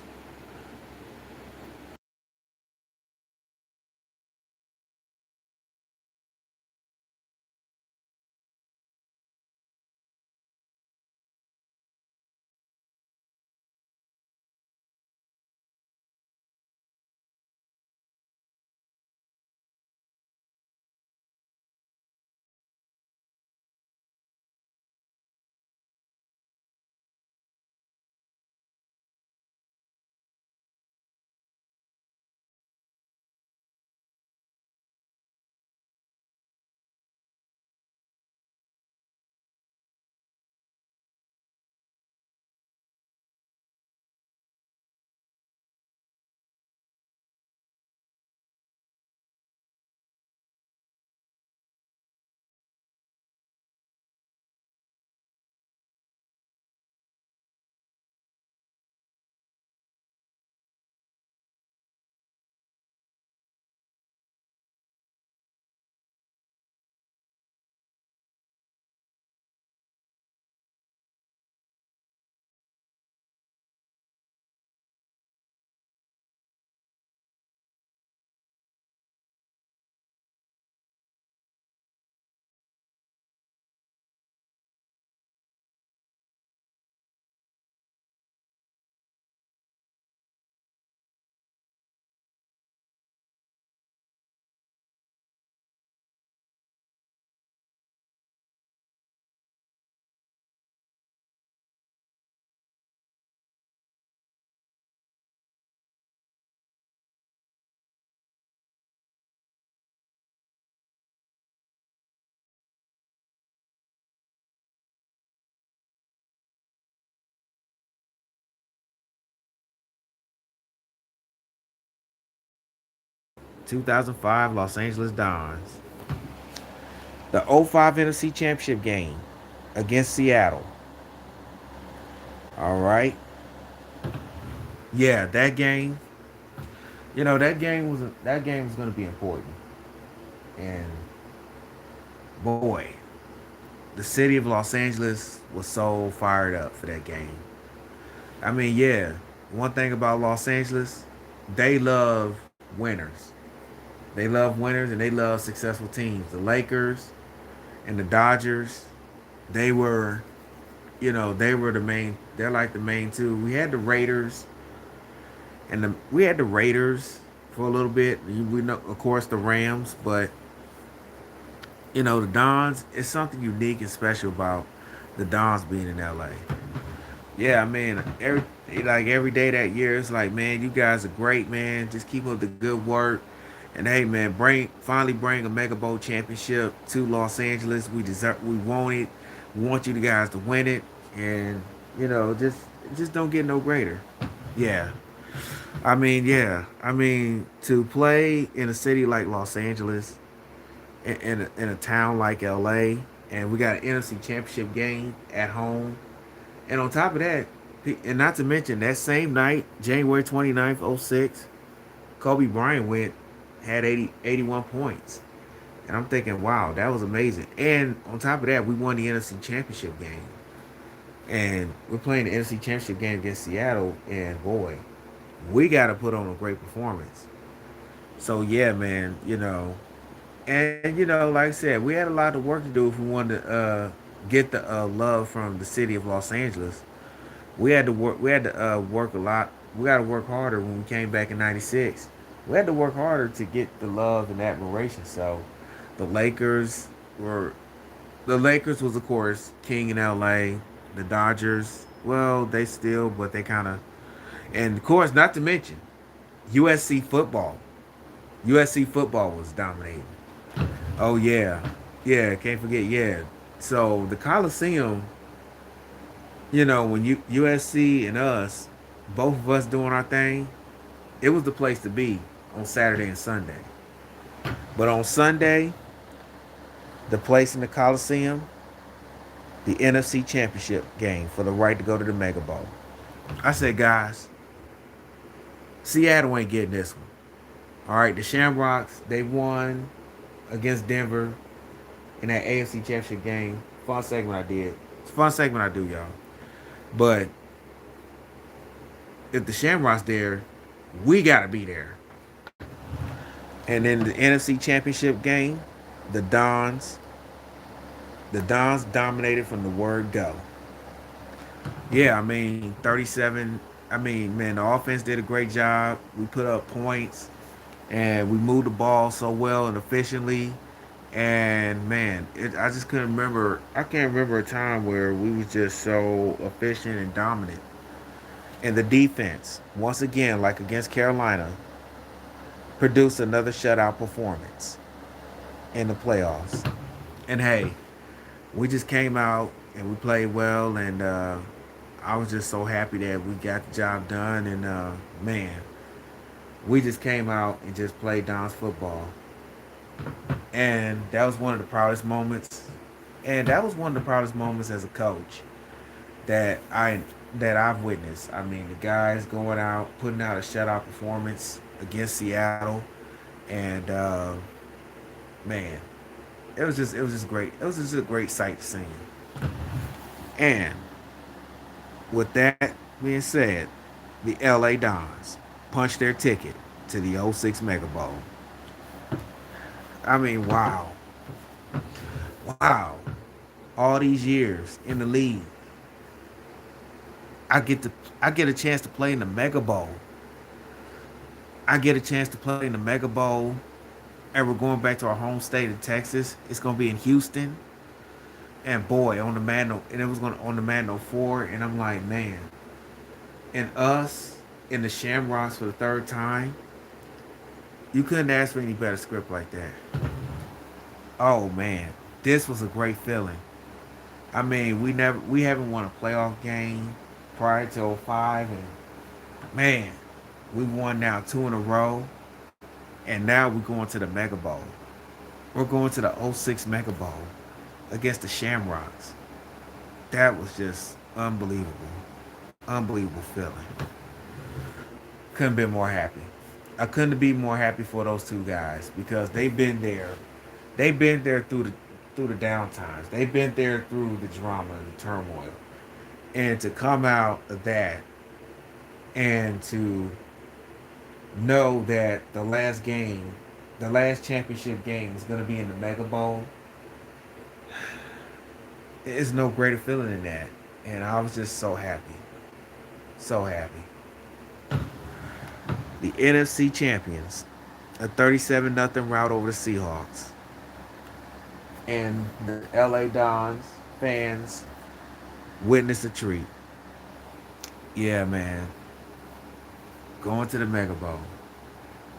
2005 Los Angeles Dons. The '05 NFC Championship game against Seattle. All right. Yeah, that game. That game was going to be important. And boy, the city of Los Angeles was so fired up for that game. I mean, yeah, one thing about Los Angeles, they love winners. They love winners and they love successful teams. The Lakers and the Dodgers, they were, they were the main. They're like the main two. We had the Raiders, we had the Raiders for a little bit. We know, of course, the Rams, but the Dons. It's something unique and special about the Dons being in LA. Yeah, I mean, every day that year, it's like, man, you guys are great, man. Just keep up the good work, and hey, man, finally bring a Mega Bowl championship to Los Angeles. We want it. We want you guys to win it, and just don't get no greater. Yeah, to play in a city like Los Angeles, in a town like LA, and we got an NFC Championship game at home. And on top of that, and not to mention that same night, January 29th, '06, Kobe Bryant had 81 points. And I'm thinking, wow, that was amazing. And on top of that, we won the NFC Championship game. And we're playing the NFC Championship game against Seattle. And boy, we got to put on a great performance. So, yeah, man, And, like I said, we had a lot of work to do if we wanted to get the love from the city of Los Angeles. We had to work a lot. We got to work harder when we came back in '96. We had to work harder to get the love and admiration. So the Lakers were the Lakers was of course king in LA. The Dodgers, well, they still, but they kind of, and of course, not to mention USC football. USC football was dominating. Oh yeah, yeah, can't forget. Yeah, so the Coliseum, when USC and us, both of us doing our thing, it was the place to be on Saturday and Sunday. But on Sunday, the place in the Coliseum, the NFC Championship game for the right to go to the Mega Bowl. I said, guys, Seattle ain't getting this one. All right, the Shamrocks, they won against Denver in that AFC Championship game. Fun segment I did. It's a fun segment I do, y'all. But if the Shamrocks there, we gotta be there. And then the NFC Championship game, the Dons, the Dons dominated from the word go. Yeah, I mean, 37. I mean, man, the offense did a great job. We put up points and we moved the ball so well and efficiently. And man, I just couldn't remember. I can't remember a time where we was just so efficient and dominant. And the defense, once again, like against Carolina, produced another shutout performance in the playoffs. And hey, we just came out and we played well, and I was just so happy that we got the job done. And man, we just came out and just played Don's football, and that was one of the proudest moments. And that was one of the proudest moments as a coach that I've witnessed. I mean, the guys going out, putting out a shutout performance against Seattle, and man, it was just great. It was just a great sight to see. And with that being said, the LA Dons punched their ticket to the '06 Mega Bowl. I mean, wow, wow! All these years in the league, I get to I get a chance to play in the Mega Bowl. I get a chance to play in the Mega Bowl, and we're going back to our home state of Texas. It's gonna be in Houston, and boy, on the Madden, and it was going on the Madden '04, and I'm like, man, and us in the Shamrocks for the third time, you couldn't ask for any better script like that. Oh man, this was a great feeling. I mean, we haven't won a playoff game prior to '05, and man, we won now two in a row. And now we're going to the Mega Bowl. We're going to the '06 Mega Bowl against the Shamrocks. That was just unbelievable. Unbelievable feeling. Couldn't be more happy. I couldn't be more happy for those two guys because they've been there. They've been there through the down times. They've been there through the drama and the turmoil. And to come out of that and to know that the last championship game is going to be in the Mega Bowl, it's no greater feeling than that. And I was just so happy. So happy. The NFC champions, a 37-0 rout over the Seahawks. And the LA Dons fans witnessed a treat. Yeah, man. Going to the Mega Bowl.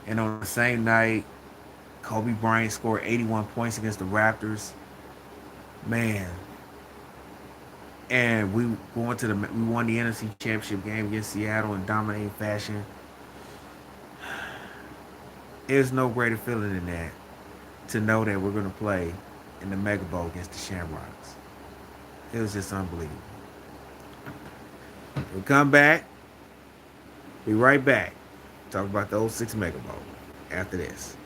And on the same night, Kobe Bryant scored 81 points against the Raptors. Man. And we won the NFC Championship game against Seattle in dominating fashion. There's no greater feeling than that to know that we're going to play in the Mega Bowl against the Shamrocks. It was just unbelievable. We'll come back. Be right back. Talk about the '06 Mega Bowl after this.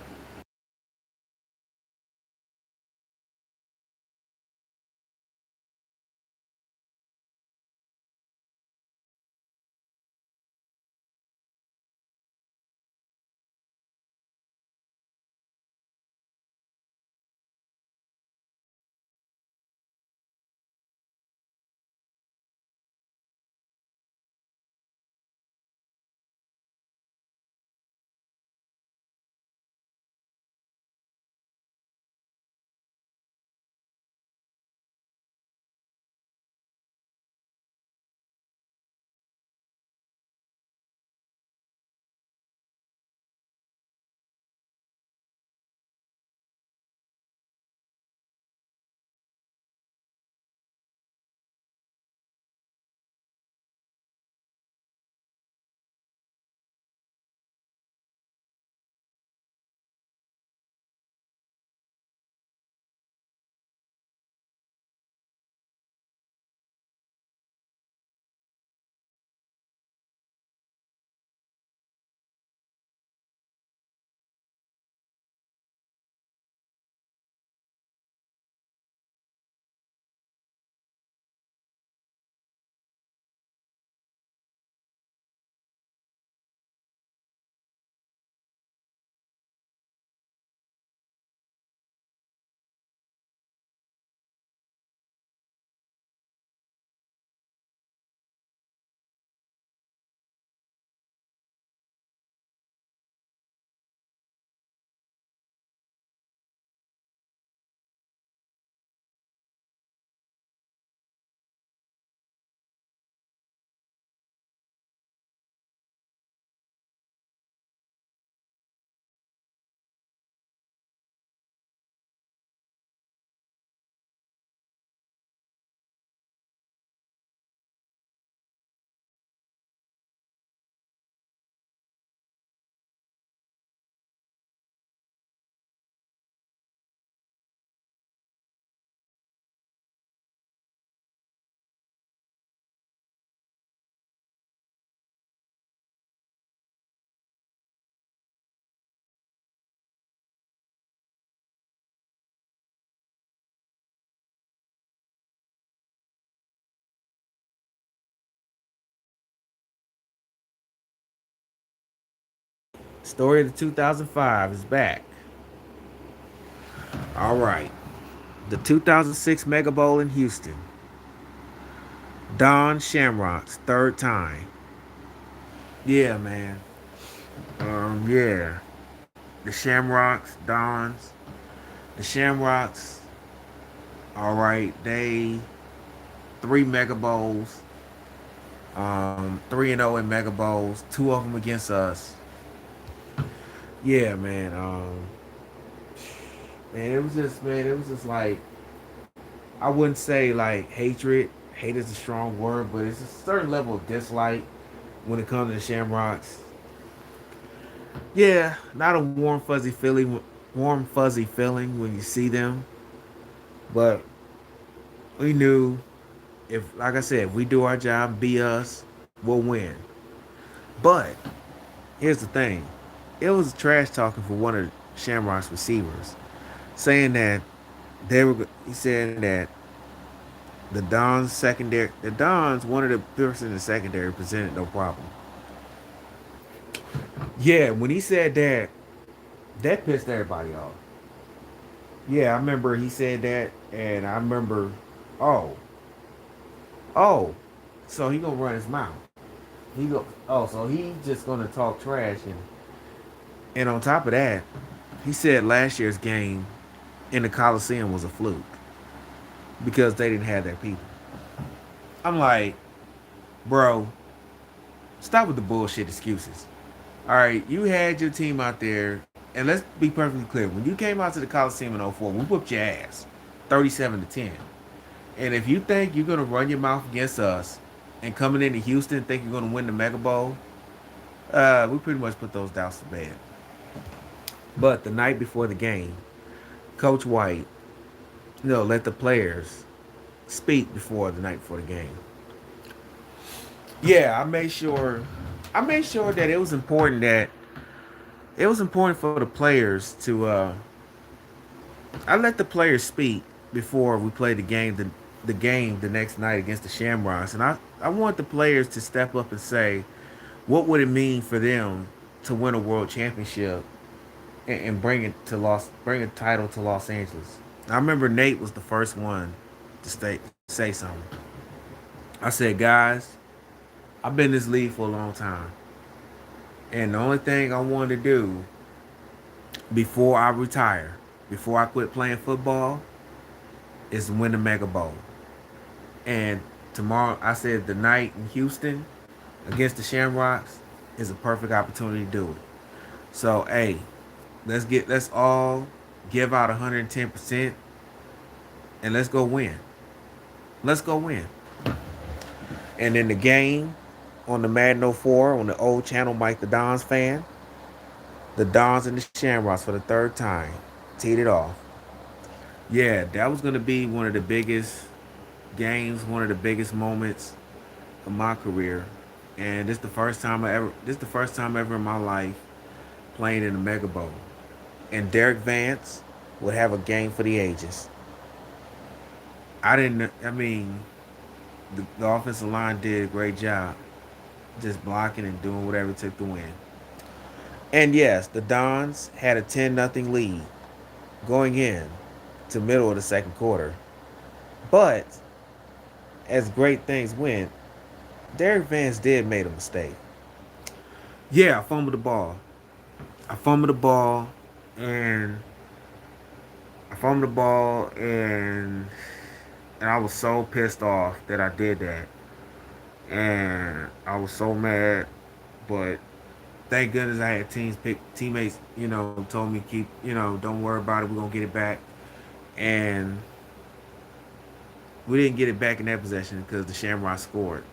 Story of the 2005 is back. All right. The 2006 Mega Bowl in Houston. Don Shamrock's third time. Yeah, man. Yeah. The Shamrocks, Dons. The Shamrocks, all right, they three Mega Bowls, 3-0 in Mega Bowls, two of them against us. Yeah, man. It was just like I wouldn't say like hatred. Hate is a strong word, but it's a certain level of dislike when it comes to the Shamrocks. Yeah, not a warm fuzzy feeling when you see them, but we knew if, like I said, if we do our job, be us, we'll win. But here's the thing: it was trash talking for one of Shamrock's receivers, saying that he said that the Dons, one of the person in the secondary presented no problem. Yeah, when he said that, that pissed everybody off. Yeah, I remember he said that, and I remember, oh, oh, so he gonna run his mouth. So he just gonna talk trash, and on top of that, he said last year's game in the Coliseum was a fluke because they didn't have their people. I'm like, bro, stop with the bullshit excuses. All right, you had your team out there, and let's be perfectly clear. When you came out to the Coliseum in '04, we whooped your ass, 37-10. And if you think you're gonna run your mouth against us, and coming into Houston think you're gonna win the Mega Bowl, we pretty much put those doubts to bed. But the night before the game, Coach White, let the players speak before the night before the game. Yeah, I made sure that it was important for the players to I let the players speak before we played the game the next night against the Shamrocks, and I want the players to step up and say what would it mean for them to win a world championship and bring a title to Los Angeles. I remember Nate was the first one to say something. I said, guys, I've been in this league for a long time, and the only thing I wanted to do before I retire, before I quit playing football, is win the Mega Bowl. And tomorrow, I said the night in Houston against the Shamrocks is a perfect opportunity to do it. So, hey, let's all give out 110% and let's go win. Let's go win. And in the game on the Madden '04 on the old channel, Mike the Dons fan, the Dons and the Shamrocks for the third time teed it off. Yeah, that was going to be one of the biggest games, one of the biggest moments of my career. And this is the first time ever in my life playing in the Mega Bowl. And Derek Vance would have a game for the ages. I mean, the offensive line did a great job just blocking and doing whatever it took to win. And yes, the Dons had a 10-0 lead going in to middle of the second quarter. But as great things went, Derek Vance did make a mistake. Yeah, I fumbled the ball. I fumbled the ball and I fumbled the ball and I was so pissed off that I did that. And I was so mad, but thank goodness I had teammates, told me keep, don't worry about it. We're gonna get it back. And we didn't get it back in that possession because the Shamrocks scored.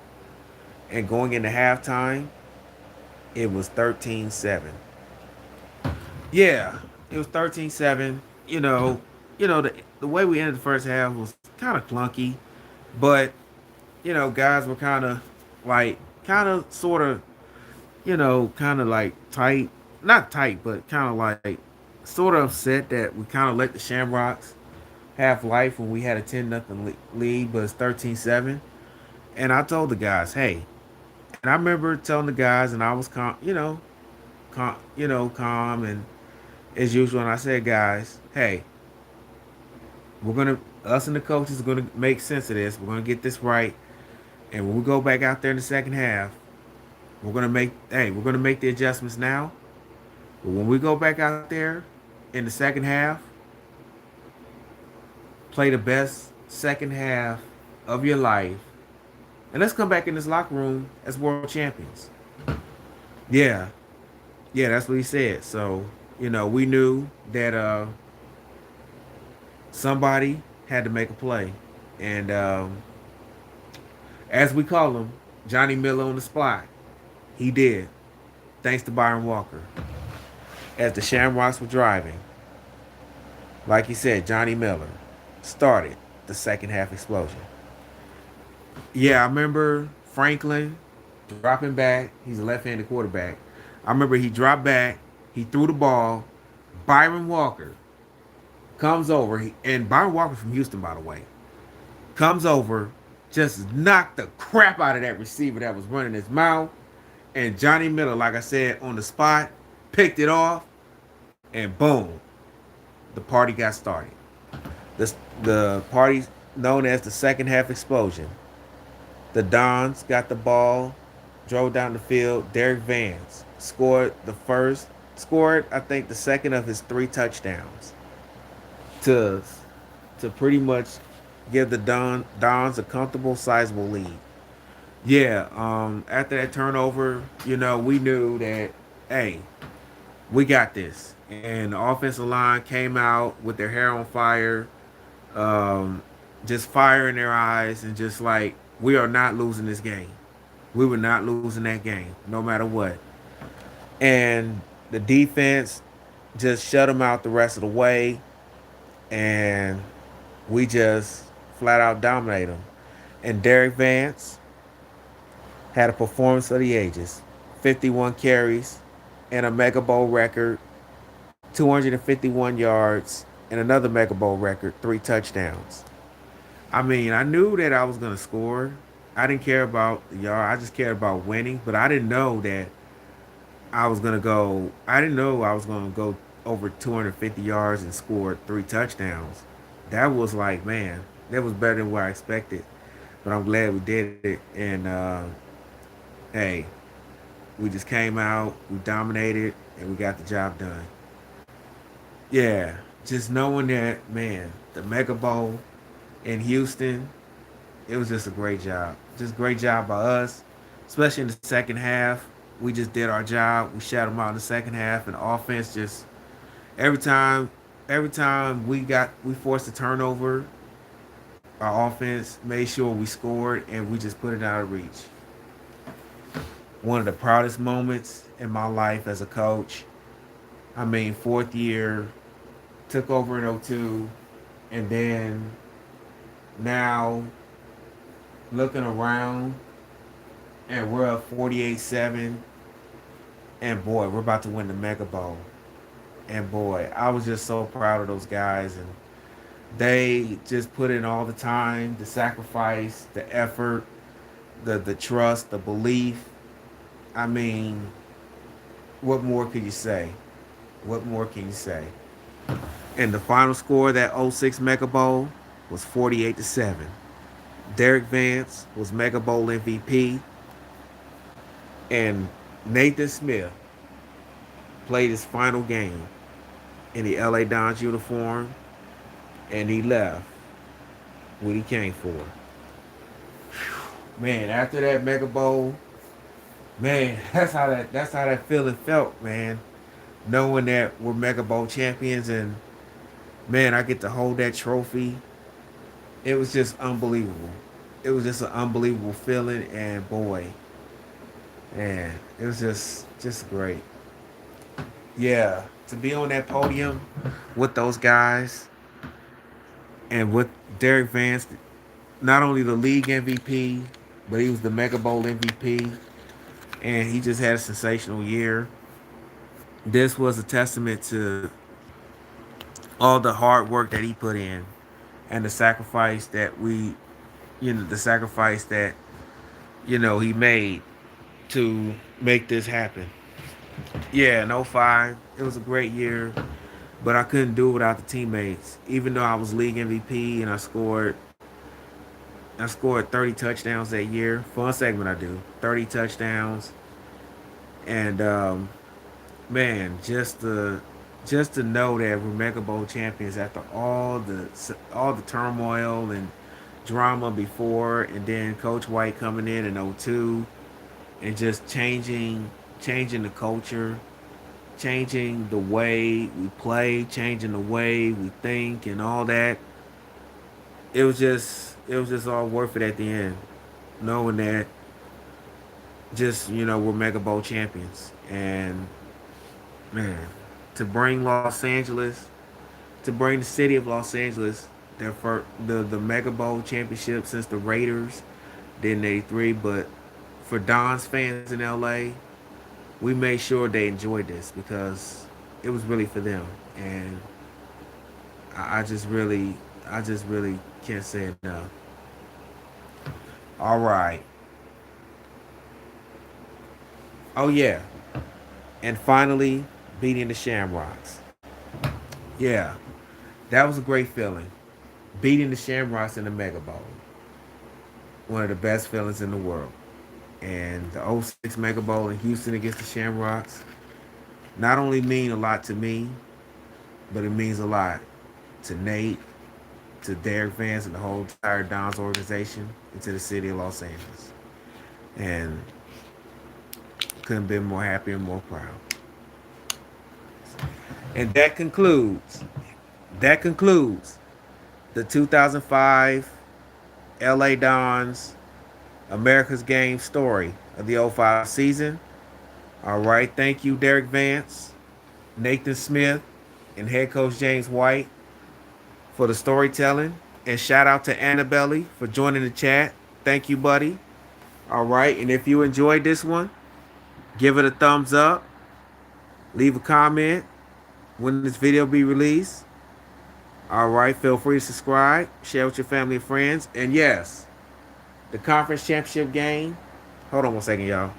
And going into halftime, it was 13-7. Yeah, it was 13-7. The way we ended the first half was kind of clunky, but guys were kind of like, sort of, kind of like tight, not tight, but kind of like sort of upset that we kind of let the Shamrocks have life when we had a 10-0 lead, but it's 13-7. And I told the guys, hey, and I remember telling the guys, and I was calm and as usual. And I said, guys, hey, us and the coaches are gonna make sense of this. We're gonna get this right, and when we go back out there in the second half, we're gonna make the adjustments now. But when we go back out there in the second half, play the best second half of your life, and let's come back in this locker room as world champions. Yeah, yeah, that's what he said. So we knew that somebody had to make a play, and as we call him, Johnny Miller on the spot. He did, thanks to Byron Walker. as the Shamrocks were driving. Like you said, Johnny Miller started the second half explosion. Yeah, I remember Franklin dropping back. He's a left-handed quarterback. I remember he dropped back. He threw the ball. Byron Walker comes over, and Byron Walker from Houston, by the way, comes over, just knocked the crap out of that receiver that was running his mouth. And Johnny Miller, like I said, on the spot, picked it off, and boom, the party got started. The party known as the second half explosion. The Dons got the ball, drove down the field. Derek Vance scored I think the second of his three touchdowns to to pretty much give the Dons a comfortable, sizable lead. Yeah, after that turnover, we knew that, hey, we got this. And the offensive line came out with their hair on fire, um, just fire in their eyes, and just like, we are not losing this game. We were not losing that game, no matter what. And the defense just shut them out the rest of the way, and we just flat out dominated them. And Derek Vance had a performance of the ages, 51 carries and a Mega Bowl record, 251 yards, and another Mega Bowl record, three touchdowns. I mean, I knew that I was going to score. I didn't care about the yard. I just cared about winning, but I didn't know that I didn't know I was going to go over 250 yards and score three touchdowns. That was like, man, that was better than what I expected. But I'm glad we did it. And, hey, we just came out, we dominated, and we got the job done. Yeah, just knowing that, man, the Mega Bowl in Houston, it was just a great job. Just great job by us, especially in the second half. We just did our job. We shut them out in the second half, and offense just every time, every time we forced a turnover, our offense made sure we scored, and we just put it out of reach. One of the proudest moments in my life as a coach. I mean, fourth year, took over in '02, and then now looking around, and we're up 48-7, and boy, we're about to win the Mega Bowl. And boy, I was just so proud of those guys, and they just put in all the time, the sacrifice, the effort, the trust, the belief. I mean, what more could you say? What more can you say? And the final score of that '06 Mega Bowl was 48-7. Derek Vance was Mega Bowl MVP, and Nathan Smith played his final game in the LA Dons uniform, and he left what he came for. Man, after that Mega Bowl, man, that's how that feeling felt, man. Knowing that we're Mega Bowl champions, and man, I get to hold that trophy. It was just unbelievable. It was just an unbelievable feeling, and boy, man, it was just great. Yeah, to be on that podium with those guys and with Derek Vance, not only the league MVP, but he was the Mega Bowl MVP, and he just had a sensational year. This was a testament to all the hard work that he put in, and the sacrifice that the sacrifice that he made to make this happen. Yeah, in '05, it was a great year, but I couldn't do it without the teammates. Even though I was league MVP and I scored 30 touchdowns that year. Fun segment I do. 30 touchdowns, and man, just to know that we're Mega Bowl champions after all the turmoil and drama before, and then Coach White coming in '02 and just changing the culture, changing the way we play, changing the way we think, and all that. It was just all worth it at the end, knowing that just we're Mega Bowl champions, and man. to bring Los Angeles, to bring the city of Los Angeles their first, the Mega Bowl championship since the Raiders did in '83. But for Don's fans in LA, we made sure they enjoyed this because it was really for them. And I just really, I just really can't say enough. All right. Oh yeah. And finally, beating the Shamrocks. Yeah, that was a great feeling. Beating the Shamrocks in the Mega Bowl. One of the best feelings in the world. And the '06 Mega Bowl in Houston against the Shamrocks not only mean a lot to me, but it means a lot to Nate, to Derek Vance, and the whole entire Don's organization, and to the city of Los Angeles. And couldn't be more happy and more proud. And that concludes the 2005 LA Dons America's Game story of the '05 season. All right, thank you, Derek Vance, Nathan Smith, and head coach James White for the storytelling. And shout out to Annabelle for joining the chat. Thank you, buddy. All right, and if you enjoyed this one, give it a thumbs up, leave a comment when this video be released. All right, feel free to subscribe, share with your family and friends. And yes, the conference championship game. Hold on one second, y'all.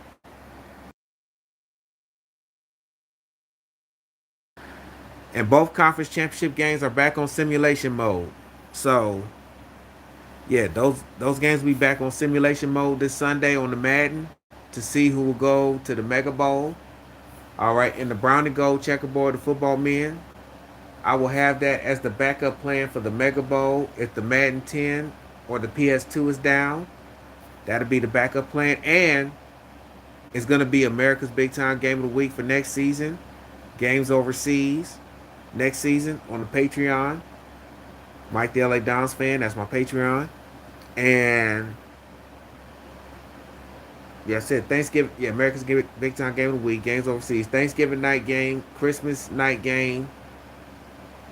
And both conference championship games are back on simulation mode. So yeah, those games will be back on simulation mode this Sunday on the Madden to see who will go to the Mega Bowl. All right, in the brown and gold checkerboard, the football men. I will have that as the backup plan for the Mega Bowl if the Madden 10 or the PS2 is down. That'll be the backup plan. And it's going to be America's Big Time Game of the Week for next season. Games overseas next season on the Patreon. Mike the LA Dons fan, that's my Patreon. And yeah, I said Thanksgiving. Yeah, America's Big Time Game of the Week. Games overseas. Thanksgiving night game. Christmas night game.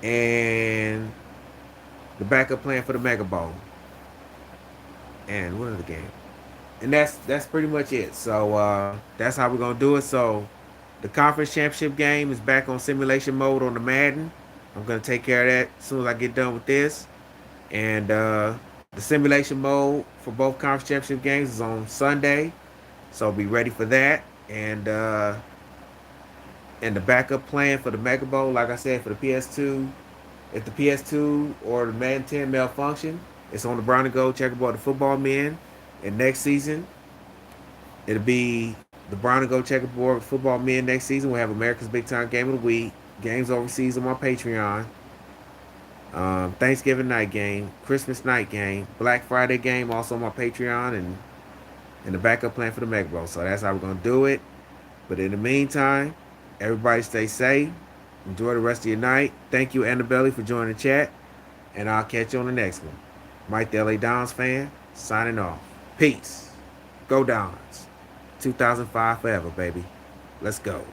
And the backup plan for the Mega Bowl. And what other game? And that's pretty much it. So that's how we're gonna do it. So the conference championship game is back on simulation mode on the Madden. I'm gonna take care of that as soon as I get done with this. And the simulation mode for both conference championship games is on Sunday. So be ready for that. And the backup plan for the Mega Bowl, like I said, for the PS2, if the PS2 or the Madden 10 malfunction, it's on the brown and gold checkerboard, the football men. And next season, it'll be the brown and gold checkerboard football men. Next season, we'll have America's Big Time Game of the Week, games overseas on my Patreon, Thanksgiving night game, Christmas night game, Black Friday game also on my Patreon, and the backup plan for the Mega Bowl. So that's how we're going to do it. But in the meantime, everybody stay safe. Enjoy the rest of your night. Thank you, Annabelle, for joining the chat. And I'll catch you on the next one. Mike, the LA Dons fan, signing off. Peace. Go Dons. 2005 forever, baby. Let's go.